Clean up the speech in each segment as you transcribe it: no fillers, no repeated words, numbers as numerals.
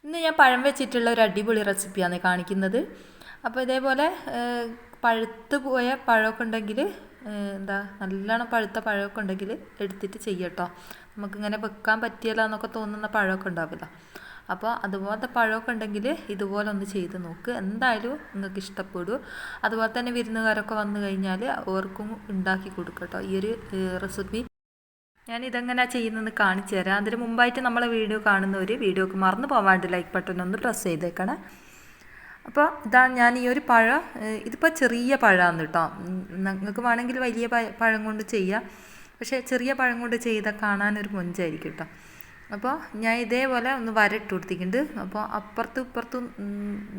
ഇന്ന് ഞാൻ പഴം വെച്ചിട്ടുള്ള ഒരു അടിപൊളി റെസിപ്പിയാണ് കാണിക്കുന്നത്. അപ്പോൾ ഇതേപോലെ പഴുത്ത് പോയ പഴമൊക്കെ ഉണ്ടെങ്കിൽ നല്ലോണം പഴുത്ത പഴമൊക്കെ ഉണ്ടെങ്കിൽ എടുത്തിട്ട് ചെയ്യട്ടോ. നമുക്കിങ്ങനെ വെക്കാൻ പറ്റിയല്ല എന്നൊക്കെ തോന്നുന്ന പഴമൊക്കെ ഉണ്ടാവില്ല. അപ്പോൾ അതുപോലത്തെ പഴമൊക്കെ ഉണ്ടെങ്കിൽ ഇതുപോലെ ഒന്ന് ചെയ്ത് നോക്ക്, എന്തായാലും നിങ്ങൾക്ക് ഇഷ്ടപ്പെടും. അതുപോലെ തന്നെ വിരുന്നുകാരൊക്കെ വന്നു കഴിഞ്ഞാൽ അവർക്കും ഉണ്ടാക്കി കൊടുക്കട്ടോ ഈ ഒരു റെസിപ്പി. ഞാനിതെങ്ങനെയാണ് ചെയ്യുന്നതെന്ന് കാണിച്ചു തരാം. അതിന് മുമ്പായിട്ട് നമ്മളെ വീഡിയോ കാണുന്നവർ വീഡിയോക്ക് മറന്നു പോകാണ്ട് ലൈക്ക് ബട്ടൺ ഒന്ന് പ്രസ് ചെയ്തേക്കണം. അപ്പോൾ ഇതാണ് ഞാൻ ഈ ഒരു പഴം, ഇതിപ്പോൾ ചെറിയ പഴമാണ് കേട്ടോ. നിങ്ങൾക്ക് വേണമെങ്കിൽ വലിയ പഴം കൊണ്ട് ചെയ്യാം, പക്ഷേ ചെറിയ പഴം കൊണ്ട് ചെയ്താൽ കാണാനൊരു മൊഞ്ചായിരിക്കും കേട്ടോ. അപ്പോൾ ഞാൻ ഇതേപോലെ ഒന്ന് വരട്ട് കൊടുത്തിട്ടുണ്ട്. അപ്പോൾ അപ്പുറത്തും ഇപ്പുറത്തും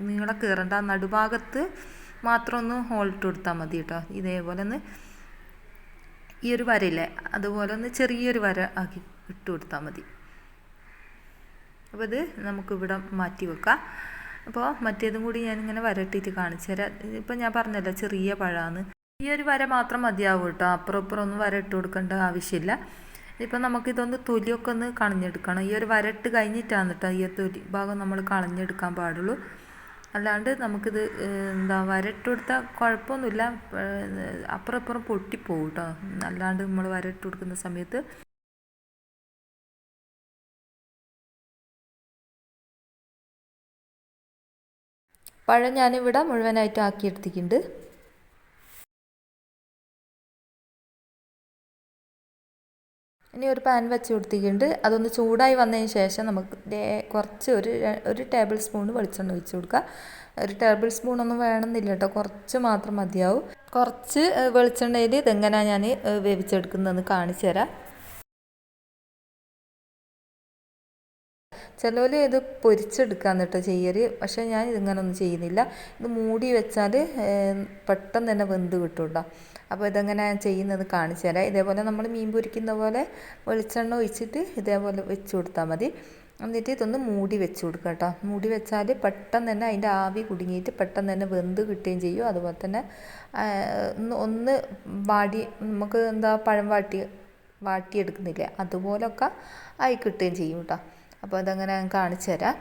നീളം കയറണ്ട, നടുഭാഗത്ത് മാത്രം ഒന്ന് ഹോൾട്ട് കൊടുത്താൽ മതി കേട്ടോ. ഇതേപോലെ ഒന്ന് ഈ ഒരു വരയില്ലേ അതുപോലെ ഒന്ന് ചെറിയൊരു വര ആക്കി ഇട്ട് കൊടുത്താൽ മതി. അപ്പോൾ ഇത് നമുക്കിവിടെ മാറ്റി വെക്കാം. അപ്പോൾ മറ്റേതും കൂടി ഞാനിങ്ങനെ വരട്ടിയിട്ട് കാണിച്ചു തരാം. ഇപ്പം ഞാൻ പറഞ്ഞല്ലോ ചെറിയ പഴമാണ്, ഈ ഒരു വര മാത്രം മതിയാവും കേട്ടോ. അപ്പുറം ഇപ്പുറം ഒന്നും വര ഇട്ട് കൊടുക്കേണ്ട ആവശ്യമില്ല. ഇപ്പം നമുക്കിതൊന്ന് തൊലിയൊക്കെ ഒന്ന് കളഞ്ഞെടുക്കണം. ഈ ഒരു വരട്ട് കഴിഞ്ഞിട്ടാണ് കേട്ടോ ഈ തൊലി ഭാഗം നമ്മൾ കളഞ്ഞെടുക്കാൻ പാടുള്ളൂ. അല്ലാണ്ട് നമുക്കിത് വരട്ട് കൊടുത്താൽ കുഴപ്പമൊന്നുമില്ല, അപ്പുറം ഇപ്പുറം പൊട്ടിപ്പോവും കേട്ടോ. അല്ലാണ്ട് നമ്മൾ വരട്ട് കൊടുക്കുന്ന സമയത്ത് പഴം ഞാനിവിടെ മുഴുവനായിട്ട് ആക്കിയെടുത്തിട്ടുണ്ട്. ഇനി ഒരു പാൻ വെച്ച് കൊടുത്തിട്ടുണ്ട്. അതൊന്ന് ചൂടായി വന്നതിന് ശേഷം നമുക്ക് കുറച്ച് ഒരു ടേബിൾ സ്പൂൺ വെളിച്ചെണ്ണ ഒഴിച്ച് കൊടുക്കുക. ഒരു ടേബിൾ സ്പൂണൊന്നും വേണമെന്നില്ല കേട്ടോ, കുറച്ച് മാത്രം മതിയാവും. കുറച്ച് വെളിച്ചെണ്ണയിൽ ഇതെങ്ങനെയാണ് ഞാൻ വേവിച്ചെടുക്കുന്നതെന്ന് കാണിച്ചു തരാം. ചിലവർ ഇത് പൊരിച്ചെടുക്കാന്ന് കേട്ടോ ചെയ്യൽ, പക്ഷേ ഞാൻ ഇതിങ്ങനെ ഒന്നും ചെയ്യുന്നില്ല. ഇത് മൂടി വെച്ചാൽ പെട്ടെന്ന് തന്നെ വെന്ത് കിട്ടും കേട്ടോ. അപ്പോൾ ഇതെങ്ങനെ ചെയ്യുന്നത് കാണിച്ചു തരാം. ഇതേപോലെ നമ്മൾ മീൻ പൊരിക്കുന്ന പോലെ വെളിച്ചെണ്ണ ഒഴിച്ചിട്ട് ഇതേപോലെ വെച്ച് കൊടുത്താൽ മതി. എന്നിട്ട് ഇതൊന്ന് മൂടി വെച്ച് കൊടുക്കുക കേട്ടോ. മൂടി വെച്ചാൽ പെട്ടെന്ന് തന്നെ അതിൻ്റെ ആവി കുടുങ്ങിയിട്ട് പെട്ടെന്ന് തന്നെ വെന്ത് കിട്ടുകയും ചെയ്യും. അതുപോലെ തന്നെ ഒന്ന് വാടി നമുക്ക് പഴം വാട്ടിയെടുക്കുന്നില്ലേ അതുപോലൊക്കെ ആയി കിട്ടുകയും ചെയ്യും കേട്ടോ. അപ്പോൾ അതങ്ങനെ ഞാൻ കാണിച്ചു തരാം.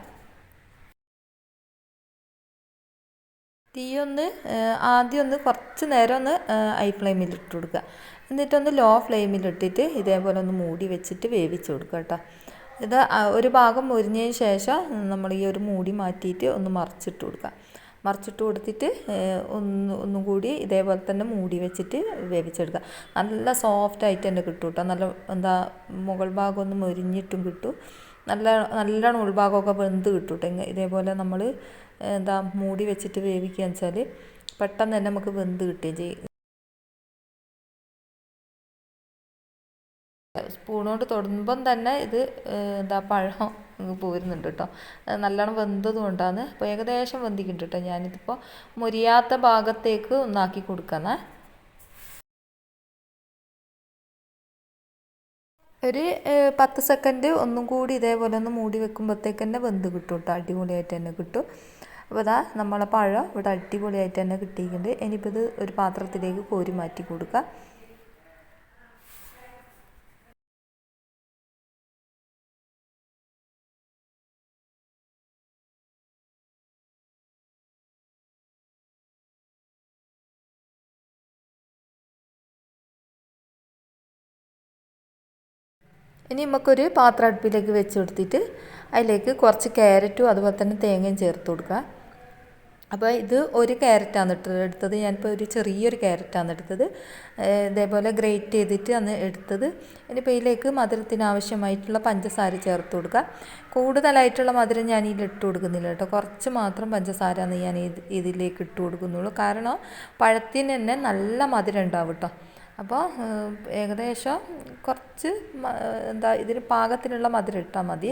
തീയൊന്ന് ആദ്യം ഒന്ന് കുറച്ച് നേരം ഒന്ന് ഹൈ ഫ്ലെയിമിൽ ഇട്ട് കൊടുക്കുക. എന്നിട്ടൊന്ന് ലോ ഫ്ലെയിമിലിട്ടിട്ട് ഇതേപോലെ ഒന്ന് മൂടി വെച്ചിട്ട് വേവിച്ച് കൊടുക്കുക കേട്ടോ. ഇത് ഒരു ഭാഗം മുരിഞ്ഞതിന് ശേഷം നമ്മൾ ഈ ഒരു മൂടി മാറ്റിയിട്ട് ഒന്ന് മറിച്ചിട്ട് കൊടുക്കുക. മറിച്ചിട്ട് കൊടുത്തിട്ട് ഒന്നും കൂടി ഇതേപോലെ തന്നെ മൂടി വെച്ചിട്ട് വേവിച്ചെടുക്കുക. നല്ല സോഫ്റ്റായിട്ട് തന്നെ കിട്ടും കേട്ടോ. നല്ല മുകൾ ഭാഗം ഒന്ന് മൊരിഞ്ഞിട്ടും കിട്ടും, നല്ലോണം ഉൾഭാഗമൊക്കെ വെന്ത് കിട്ടും കേട്ടോ. ഇതേപോലെ നമ്മൾ മൂടി വെച്ചിട്ട് വേവിക്കുകയെന്ന് വെച്ചാൽ പെട്ടെന്ന് തന്നെ നമുക്ക് വെന്ത് കിട്ടുകയും ചെയ്യും. സ്പൂണോട് തൊടുമ്പം തന്നെ ഇത് പഴം പോരുന്നുണ്ട് കേട്ടോ. നല്ലോണം വെന്തതും കൊണ്ടാണ്. അപ്പോൾ ഏകദേശം വെന്തിക്കുന്നുണ്ട് കേട്ടോ. ഞാനിതിപ്പോൾ മുരിയാത്ത ഭാഗത്തേക്ക് ഒന്നാക്കി കൊടുക്കാന്നേ. ഒരു 10 സെക്കൻഡ് ഒന്നും കൂടി ഇതേപോലെ ഒന്ന് മൂടി വെക്കുമ്പോഴത്തേക്ക് തന്നെ വെന്ത് കിട്ടും കേട്ടോ. അടിപൊളിയായിട്ട് തന്നെ കിട്ടും. അപ്പോൾ നമ്മളെ പഴം ഇവിടെ അടിപൊളിയായിട്ട് തന്നെ കിട്ടിയിട്ടുണ്ട്. ഇനിയിപ്പോൾ ഇത് ഒരു പാത്രത്തിലേക്ക് കോരി മാറ്റി കൊടുക്കുക. ഇനി നമുക്കൊരു പാത്രം അടുപ്പിലേക്ക് വെച്ച് കൊടുത്തിട്ട് അതിലേക്ക് കുറച്ച് ക്യാരറ്റും അതുപോലെ തന്നെ തേങ്ങയും ചേർത്ത് കൊടുക്കുക. അപ്പോൾ ഇത് ഒരു ക്യാരറ്റാണ് എടുത്തത്. ഞാനിപ്പോൾ ഒരു ചെറിയൊരു ക്യാരറ്റാണ് എടുത്തത്. ഇതേപോലെ ഗ്രേറ്റ് ചെയ്തിട്ട് ആണ് എടുത്തത്. ഇനിയിപ്പോൾ ഇതിലേക്ക് മധുരത്തിന് ആവശ്യമായിട്ടുള്ള പഞ്ചസാര ചേർത്ത് കൊടുക്കുക. കൂടുതലായിട്ടുള്ള മധുരം ഞാൻ ഇതിൽ ഇട്ട് കൊടുക്കുന്നില്ല കേട്ടോ. കുറച്ച് മാത്രം പഞ്ചസാരയാണ് ഞാൻ ഇതിലേക്ക് ഇട്ട് കൊടുക്കുന്നുള്ളൂ. കാരണം പഴത്തിന് തന്നെ നല്ല മധുരം ഉണ്ടാവും കേട്ടോ. അപ്പോൾ ഏകദേശം കുറച്ച് ഇതിന് പാകത്തിനുള്ള മധുരം ഇട്ടാൽ മതി,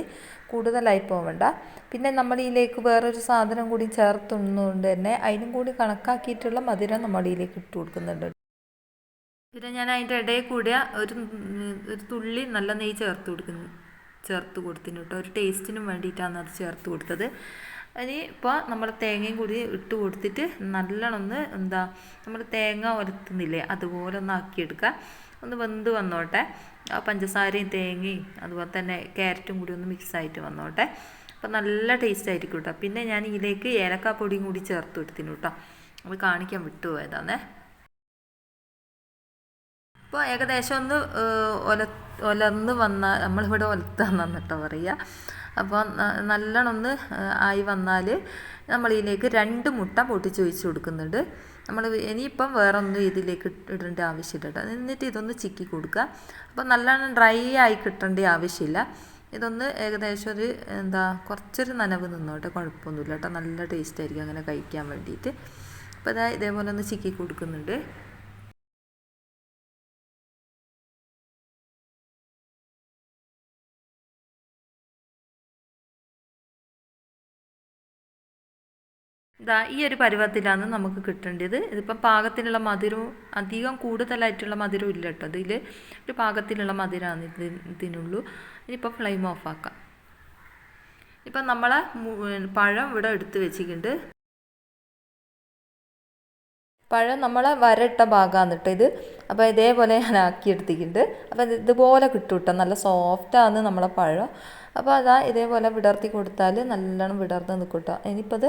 കൂടുതലായി പോവേണ്ട. പിന്നെ നമ്മൾ ഇതിലേക്ക് വേറൊരു സാധനം കൂടി ചേർത്തുന്നതുകൊണ്ട് തന്നെ അതിനും കൂടി കണക്കാക്കിയിട്ടുള്ള മധുരം നമ്മൾ ഇതിലേക്ക് ഇട്ട് കൊടുക്കുന്നുണ്ട്. പിന്നെ ഞാൻ അതിൻ്റെ ഇടയിൽ കൂടിയ ഒരു തുള്ളി നല്ല നെയ്യ് ചേർത്ത് കൊടുത്തിന് കേട്ടോ. ഒരു ടേസ്റ്റിനും വേണ്ടിയിട്ടാണ് അത് ചേർത്ത് കൊടുത്തത്. ഇനി ഇപ്പോൾ നമ്മൾ തേങ്ങയും കൂടി ഇട്ട് കൊടുത്തിട്ട് നല്ലോണം ഒന്ന് നമ്മൾ തേങ്ങ ഉലത്തുന്നില്ലേ അതുപോലെ ഒന്ന് ആക്കിയെടുക്കുക. ഒന്ന് വെന്ത് വന്നോട്ടെ. പഞ്ചസാരയും തേങ്ങയും അതുപോലെ തന്നെ ക്യാരറ്റും കൂടി ഒന്ന് മിക്സായിട്ട് വന്നോട്ടെ. അപ്പോൾ നല്ല ടേസ്റ്റ് ആയിരിക്കും കേട്ടോ. പിന്നെ ഞാൻ ഇതിലേക്ക് ഏലക്കാപ്പൊടിയും കൂടി ചേർത്ത് കൊടുത്തിനു കേട്ടോ, അത് കാണിക്കാൻ വിട്ടുപോയതാണേ. അപ്പോൾ ഏകദേശം ഒന്ന് ഒലന്ന് വന്നാൽ, നമ്മളിവിടെ ഒലത്താന്ന് കേട്ടോ പറയുക. അപ്പോൾ നല്ലോണം ഒന്ന് ആയി വന്നാൽ നമ്മളിതിലേക്ക് 2 മുട്ട പൊട്ടിച്ച് ഒഴിച്ച് കൊടുക്കുന്നുണ്ട്. നമ്മൾ ഇനിയിപ്പം വേറെ ഒന്നും ഇതിലേക്ക് ഇടേണ്ട ആവശ്യമില്ല കേട്ടോ. എന്നിട്ട് ഇതൊന്ന് ചിക്കി കൊടുക്കുക. അപ്പോൾ നല്ലോണം ഡ്രൈ ആയി കിട്ടേണ്ട ആവശ്യമില്ല. ഇതൊന്ന് ഏകദേശം ഒരു കുറച്ചൊരു നനവ് നിന്നോട്ടെ, കുഴപ്പമൊന്നുമില്ല കേട്ടോ. നല്ല ടേസ്റ്റ് ആയിരിക്കും അങ്ങനെ കഴിക്കാൻ വേണ്ടിയിട്ട്. അപ്പോൾ ഇതേപോലെ ഒന്ന് ചിക്കി കൊടുക്കുന്നുണ്ട്. ഈ ഒരു പരുവത്തിലാണ് നമുക്ക് കിട്ടേണ്ടത്. ഇതിപ്പം പാകത്തിനുള്ള മധുരവും അധികം കൂടുതലായിട്ടുള്ള മധുരവും ഇല്ല കേട്ടോ. ഇതിൽ ഒരു പാകത്തിനുള്ള മധുരമാണ് ഇതിനുള്ളൂ. ഇനിയിപ്പോൾ ഫ്ലെയിം ഓഫാക്കാം. ഇപ്പം നമ്മളെ പഴം ഇവിടെ എടുത്ത് വെച്ചിട്ടുണ്ട്. പഴം നമ്മളെ വരട്ട ഭാഗമാണ് കേട്ടോ ഇത്. അപ്പോൾ ഇതേപോലെ ഞാൻ ആക്കിയെടുത്തിട്ടുണ്ട്. അപ്പോൾ ഇതുപോലെ കിട്ടും കേട്ടോ, നല്ല സോഫ്റ്റാണ് നമ്മളെ പഴം. അപ്പോൾ ഇതേപോലെ വിടർത്തി കൊടുത്താൽ നല്ലോണം വിടർന്ന് നിൽക്കും കേട്ടോ. ഇനിയിപ്പോൾ അത്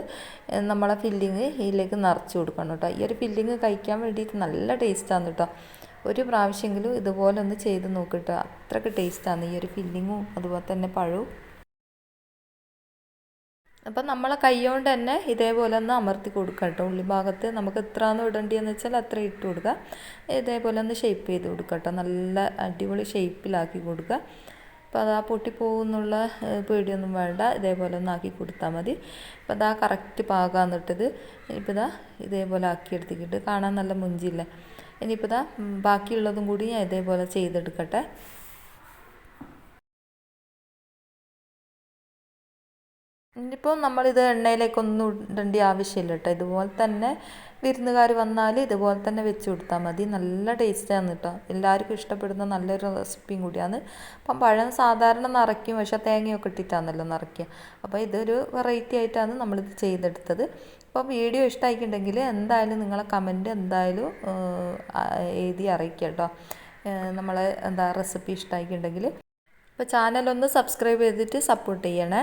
നമ്മളെ ഫില്ലിങ് ഇതിലേക്ക് നിറച്ച് കൊടുക്കണം കേട്ടോ. ഈ ഒരു ഫില്ലിങ് കഴിക്കാൻ വേണ്ടിയിട്ട് നല്ല ടേസ്റ്റാണ് കേട്ടോ. ഒരു പ്രാവശ്യമെങ്കിലും ഇതുപോലെ ഒന്ന് ചെയ്ത് നോക്കിട്ടോ, അത്രയ്ക്ക് ടേസ്റ്റാണ് ഈ ഒരു ഫില്ലിങ്ങും അതുപോലെ തന്നെ പഴവും. അപ്പം നമ്മളെ കൈ കൊണ്ട് തന്നെ ഇതേപോലെ ഒന്ന് അമർത്തി കൊടുക്കുക കേട്ടോ. ഉള്ളി ഭാഗത്ത് നമുക്ക് എത്രയാണോ ഇടേണ്ടതെന്ന് വെച്ചാൽ അത്ര ഇട്ട് കൊടുക്കുക. ഇതേപോലെ ഒന്ന് ഷേപ്പ് ചെയ്ത് കൊടുക്കുക കേട്ടോ, നല്ല അടിപൊളി ഷേപ്പിലാക്കി കൊടുക്കുക. അപ്പോൾ പൊട്ടിപ്പോകുന്നുള്ള പേടിയൊന്നും വേണ്ട, ഇതേപോലെ ഒന്ന് ആക്കി കൊടുത്താൽ മതി. അപ്പോൾ കറക്റ്റ് പാകമാണ് ഇട്ടത്. ഇനിയിപ്പോൾ ഇതേപോലെ ആക്കിയെടുത്തിട്ട് കാണാൻ നല്ല മുഞ്ചില്ലേ. ഇനിയിപ്പോൾ ബാക്കിയുള്ളതും കൂടി ഞാൻ ഇതേപോലെ ചെയ്തെടുക്കട്ടെ. ഇനിയിപ്പോൾ നമ്മളിത് എണ്ണയിലേക്കൊന്നും ഇടേണ്ട ആവശ്യമില്ല കേട്ടോ. ഇതുപോലെ തന്നെ വിരുന്നുകാർ വന്നാൽ ഇതുപോലെ തന്നെ വെച്ച് കൊടുത്താൽ മതി. നല്ല ടേസ്റ്റാണ് കേട്ടോ, എല്ലാവർക്കും ഇഷ്ടപ്പെടുന്ന നല്ലൊരു റെസിപ്പിയും കൂടിയാണ്. അപ്പം പഴം സാധാരണ നിറയ്ക്കും, പക്ഷേ തേങ്ങയൊക്കെ ഇട്ടിട്ടാണല്ലോ നിറയ്ക്കുക. അപ്പോൾ ഇതൊരു വെറൈറ്റി ആയിട്ടാണ് നമ്മളിത് ചെയ്തെടുത്തത്. അപ്പോൾ വീഡിയോ ഇഷ്ടമായിട്ടുണ്ടെങ്കിൽ എന്തായാലും നിങ്ങളെ കമൻറ്റ് എന്തായാലും എഴുതി അറിയിക്കുക കേട്ടോ, നമ്മളെ റെസിപ്പി ഇഷ്ടമായിട്ടുണ്ടെങ്കിൽ. അപ്പോൾ ചാനലൊന്ന് സബ്സ്ക്രൈബ് ചെയ്തിട്ട് സപ്പോർട്ട് ചെയ്യണേ.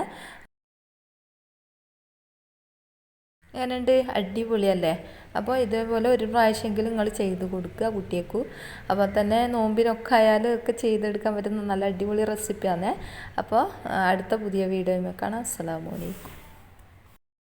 ഞാനുണ്ട് അടിപൊളിയല്ലേ. അപ്പോൾ ഇതേപോലെ ഒരു പ്രാവശ്യമെങ്കിലും നിങ്ങൾ ചെയ്ത് കൊടുക്കുക കുട്ടിയേക്കു. അപ്പോൾ തന്നെ നോമ്പിനൊക്കെ ആയാലും ഒക്കെ ചെയ്തെടുക്കാൻ പറ്റുന്ന നല്ല അടിപൊളി റെസിപ്പിയാണ്. അപ്പോൾ അടുത്ത പുതിയ വീഡിയോയിൽ കാണാം. അസ്സലാമു അലൈക്കും.